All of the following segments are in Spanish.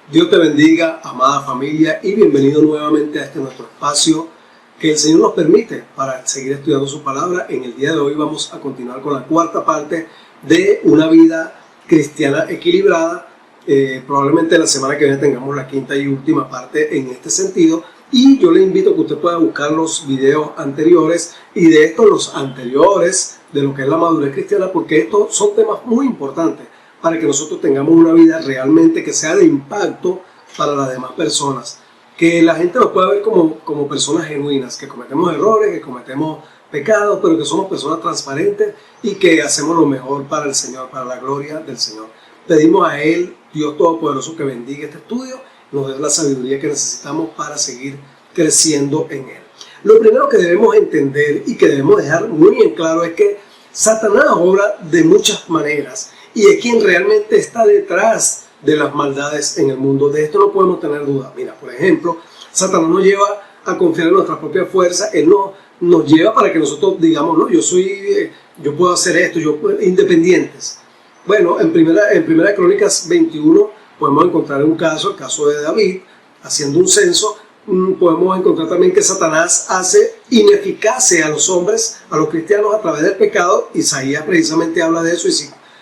Dios te bendiga, amada familia, y bienvenido nuevamente a este nuestro espacio que el Señor nos permite para seguir estudiando su palabra. En el día de hoy vamos a continuar con la cuarta parte de una vida cristiana equilibrada. Probablemente la semana que viene tengamos la quinta y última parte en este sentido. Y yo le invito a que usted pueda buscar los videos anteriores y de estos los anteriores de lo que es la madurez cristiana, porque estos son temas muy importantes para que nosotros tengamos una vida realmente que sea de impacto para las demás personas. Que la gente nos pueda ver como personas genuinas, que cometemos errores, que cometemos pecados, pero que somos personas transparentes y que hacemos lo mejor para el Señor, para la gloria del Señor. Pedimos a Él, Dios Todopoderoso, que bendiga este estudio, nos dé la sabiduría que necesitamos para seguir creciendo en Él. Lo primero que debemos entender y que debemos dejar muy en claro es que Satanás obra de muchas maneras y es quien realmente está detrás de las maldades en el mundo. De esto no podemos tener duda. Mira, por ejemplo, Satanás nos lleva a confiar en nuestra propia fuerza. Él nos lleva para que nosotros digamos, no, yo puedo hacer esto, independientes. Bueno, en primera Crónicas 21 podemos encontrar un caso, el caso de David, haciendo un censo. Podemos encontrar también que Satanás hace ineficaces a los hombres, a los cristianos, a través del pecado. Isaías precisamente habla de eso, y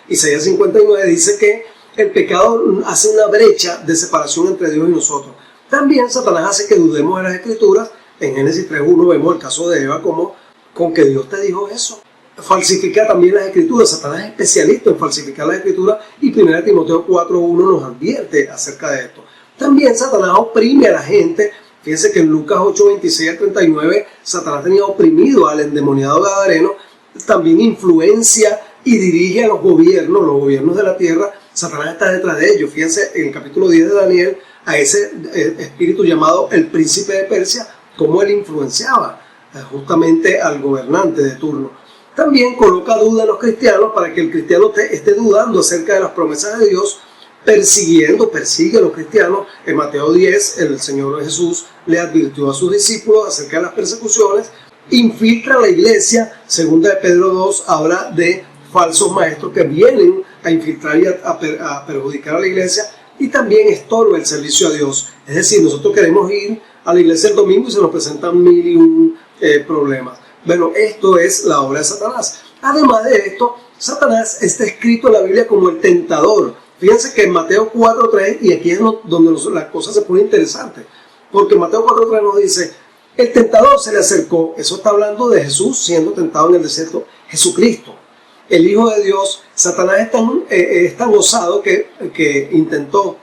Isaías 59 dice que el pecado hace una brecha de separación entre Dios y nosotros. También Satanás hace que dudemos de las Escrituras. En Génesis 3.1 vemos el caso de Eva como con que Dios te dijo eso. Falsifica también las Escrituras. Satanás es especialista en falsificar las Escrituras y 1 Timoteo 4.1 nos advierte acerca de esto. También Satanás oprime a la gente. Fíjense que en Lucas 8.26 al 39 Satanás tenía oprimido al endemoniado gadareno. También influencia y dirige a los gobiernos de la tierra. Satanás está detrás de ellos. Fíjense en el capítulo 10 de Daniel a ese espíritu llamado el príncipe de Persia, cómo él influenciaba justamente al gobernante de turno. También coloca duda en los cristianos para que el cristiano esté dudando acerca de las promesas de Dios, persigue a los cristianos. En Mateo 10 el Señor Jesús le advirtió a sus discípulos acerca de las persecuciones. Infiltra la iglesia. Segunda de Pedro 2 habla de falsos maestros que vienen a infiltrar y a perjudicar a la iglesia, y también estorba el servicio a Dios. Es decir, nosotros queremos ir a la iglesia el domingo y se nos presentan mil y un problemas. Bueno, esto es la obra de Satanás. Además de esto, Satanás está escrito en la Biblia como el tentador. Fíjense que en Mateo 4.3, y aquí es donde la cosa se pone interesante, porque Mateo 4.3 nos dice, el tentador se le acercó. Eso está hablando de Jesús siendo tentado en el desierto, Jesucristo, el Hijo de Dios. Satanás es tan osado que intentó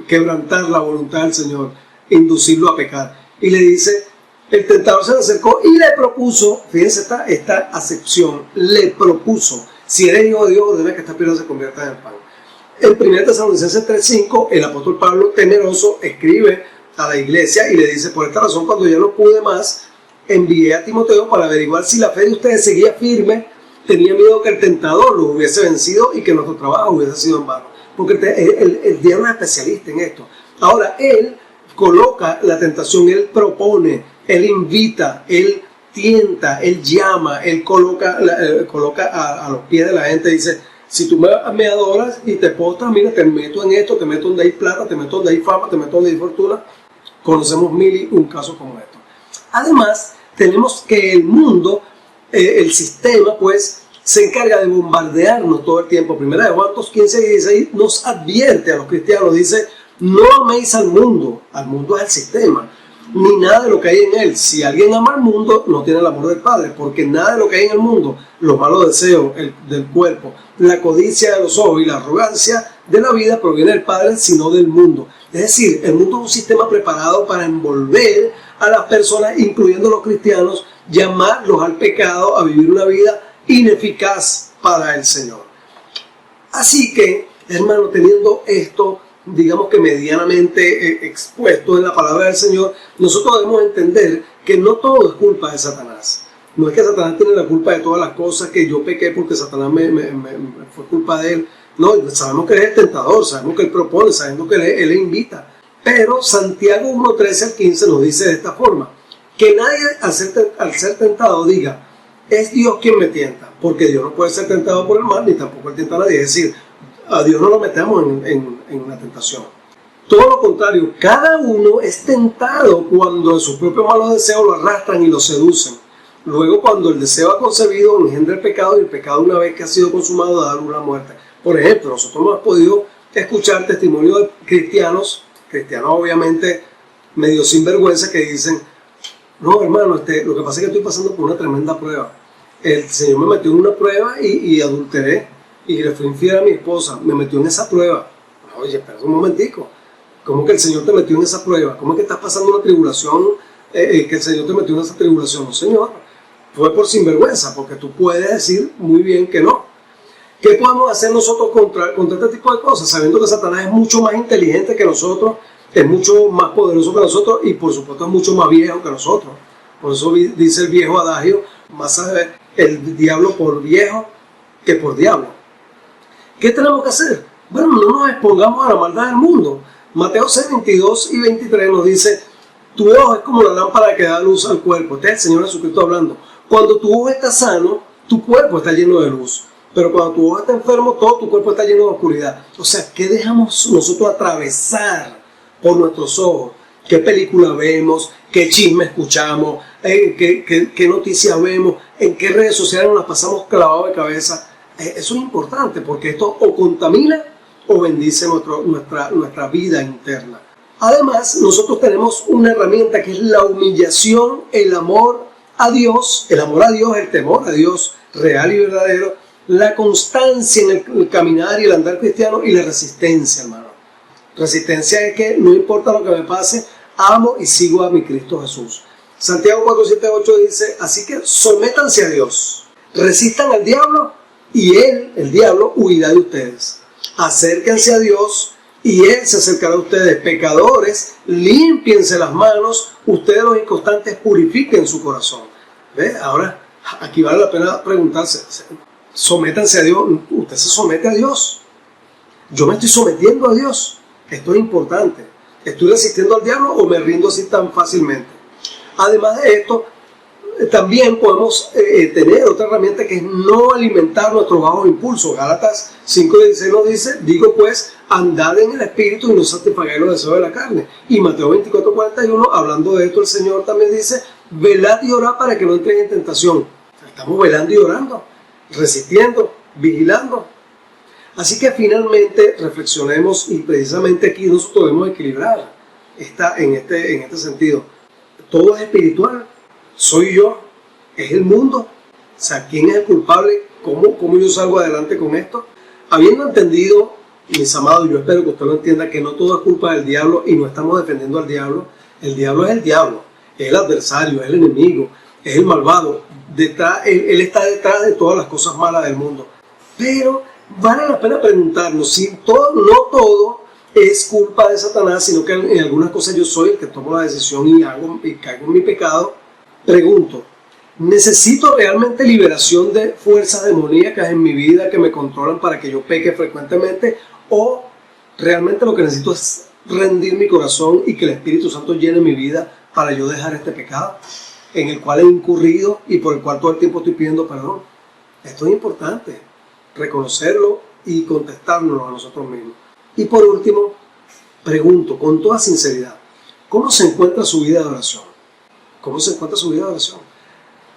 quebrantar la voluntad del Señor, inducirlo a pecar. Y le dice, el tentador se le acercó y le propuso, fíjense esta acepción, le propuso, si eres hijo de Dios, ordena que esta piedra se convierta en pan. En 1 Tesalonicenses 3.5, el apóstol Pablo, temeroso, escribe a la iglesia y le dice, por esta razón, cuando ya no pude más, envié a Timoteo para averiguar si la fe de ustedes seguía firme. Tenía miedo que el tentador los hubiese vencido y que nuestro trabajo hubiese sido en vano. Porque el diablo es especialista en esto. Ahora, él coloca la tentación, él propone, él invita, él tienta, él llama, él coloca a los pies de la gente. Dice, si tú me adoras y te postras, mira, te meto en esto, te meto donde hay plata, te meto donde hay fama, te meto donde hay fortuna. Conocemos mil y un casos como esto. Además, tenemos que el mundo, el sistema, pues, se encarga de bombardearnos todo el tiempo. Primera de Juan 15:16 nos advierte a los cristianos, dice, no améis al mundo es el sistema, ni nada de lo que hay en él. Si alguien ama al mundo, no tiene el amor del Padre, porque nada de lo que hay en el mundo, los malos deseos del cuerpo, la codicia de los ojos y la arrogancia de la vida proviene del Padre, sino del mundo. Es decir, el mundo es un sistema preparado para envolver a las personas, incluyendo los cristianos, llamarlos al pecado, a vivir una vida ineficaz para el Señor. Así que, hermano, teniendo esto, digamos que medianamente expuesto en la palabra del Señor, nosotros debemos entender que no todo es culpa de Satanás. No es que Satanás tiene la culpa de todas las cosas, que yo pequé porque Satanás fue culpa de él. No, sabemos que él es el tentador, sabemos que él propone, sabemos que él invita. Pero Santiago 1:13 al 15 nos dice de esta forma, que nadie al ser tentado diga, es Dios quien me tienta, porque Dios no puede ser tentado por el mal, ni tampoco él tienta a nadie. Es decir, a Dios no lo metemos en una tentación. Todo lo contrario, cada uno es tentado cuando sus propios malos deseos lo arrastran y lo seducen. Luego, cuando el deseo ha concebido, engendra el pecado, y el pecado, una vez que ha sido consumado, da luz a la muerte. Por ejemplo, nosotros hemos podido escuchar testimonios de cristianos obviamente medio sinvergüenza, que dicen: no, hermano, lo que pasa es que estoy pasando por una tremenda prueba. El Señor me metió en una prueba y adulteré, y le fui infiel a mi esposa, me metió en esa prueba. Oye, espera un momentico. ¿Cómo que el Señor te metió en esa prueba? ¿Cómo es que estás pasando una tribulación, que el Señor te metió en esa tribulación? No, Señor, fue por sinvergüenza, porque tú puedes decir muy bien que no. ¿Qué podemos hacer nosotros contra este tipo de cosas? Sabiendo que Satanás es mucho más inteligente que nosotros, es mucho más poderoso que nosotros, y por supuesto es mucho más viejo que nosotros. Por eso dice el viejo adagio: más sabe el diablo por viejo que por diablo. ¿Qué tenemos que hacer? Bueno, no nos expongamos a la maldad del mundo. Mateo 6, 22 y 23 nos dice: tu ojo es como la lámpara que da luz al cuerpo. Este es el Señor Jesucristo hablando. Cuando tu ojo está sano, tu cuerpo está lleno de luz. Pero cuando tu ojo está enfermo, todo tu cuerpo está lleno de oscuridad. O sea, ¿qué dejamos nosotros atravesar por nuestros ojos? ¿Qué película vemos? ¿Qué chisme escuchamos? ¿Qué noticias vemos? ¿En qué redes sociales nos las pasamos clavados de cabeza? Eso es importante, porque esto o contamina o bendice nuestra vida interna. Además, nosotros tenemos una herramienta que es la humillación, el amor a Dios, el temor a Dios real y verdadero, la constancia en el caminar y el andar cristiano, y la resistencia, hermano. Resistencia es que no importa lo que me pase, amo y sigo a mi Cristo Jesús. Santiago 4, 7, 8 dice: así que sométanse a Dios, resistan al diablo, y él, el diablo, huirá de ustedes. Acérquense a Dios y Él se acercará a ustedes. Pecadores, límpiense las manos, ustedes los inconstantes purifiquen su corazón. ¿Ve? Ahora, aquí vale la pena preguntarse: sométanse a Dios. ¿Usted se somete a Dios? Yo me estoy sometiendo a Dios. Esto es importante. ¿Estoy resistiendo al diablo o me rindo así tan fácilmente? Además de esto, también podemos tener otra herramienta, que es no alimentar nuestros bajos impulsos. Gálatas 5:16 nos dice: digo pues, andad en el espíritu y no satisfagáis los deseos de la carne. Y Mateo 24:41, hablando de esto, el Señor también dice: velad y orad para que no entren en tentación. Estamos velando y orando, resistiendo, vigilando. Así que finalmente reflexionemos, y precisamente aquí nosotros debemos equilibrar en este sentido. Todo es espiritual. ¿Soy yo? ¿Es el mundo? O sea, ¿quién es el culpable? ¿Cómo yo salgo adelante con esto? Habiendo entendido, mis amados, yo espero que usted lo entienda, que no todo es culpa del diablo y no estamos defendiendo al diablo. El diablo es el diablo, es el adversario, es el enemigo, es el malvado. Él está detrás de todas las cosas malas del mundo. Pero vale la pena preguntarnos si no todo es culpa de Satanás, sino que en algunas cosas yo soy el que tomo la decisión y caigo en mi pecado. Pregunto: ¿necesito realmente liberación de fuerzas demoníacas en mi vida que me controlan para que yo peque frecuentemente? ¿O realmente lo que necesito es rendir mi corazón y que el Espíritu Santo llene mi vida para yo dejar este pecado en el cual he incurrido y por el cual todo el tiempo estoy pidiendo perdón? Esto es importante, reconocerlo y contestárnoslo a nosotros mismos. Y por último, pregunto con toda sinceridad: ¿cómo se encuentra su vida de oración? ¿Cómo se encuentra su vida de oración?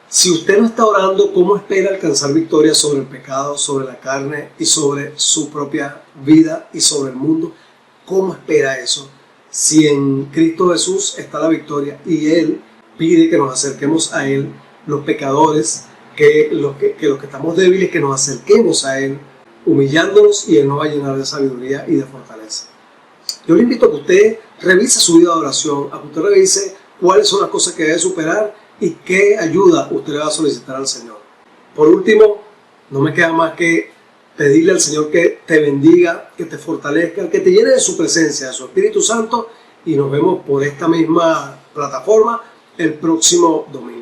Si usted no está orando, ¿cómo espera alcanzar victoria sobre el pecado, sobre la carne y sobre su propia vida y sobre el mundo? ¿Cómo espera eso? Si en Cristo Jesús está la victoria y Él pide que nos acerquemos a Él, los pecadores, que los que estamos débiles, que nos acerquemos a Él, humillándonos, y Él nos va a llenar de sabiduría y de fortaleza. Yo le invito a que usted revise su vida de oración, a que usted revise cuáles son las cosas que debe superar y qué ayuda usted le va a solicitar al Señor. Por último, no me queda más que pedirle al Señor que te bendiga, que te fortalezca, que te llene de su presencia, de su Espíritu Santo, y nos vemos por esta misma plataforma el próximo domingo.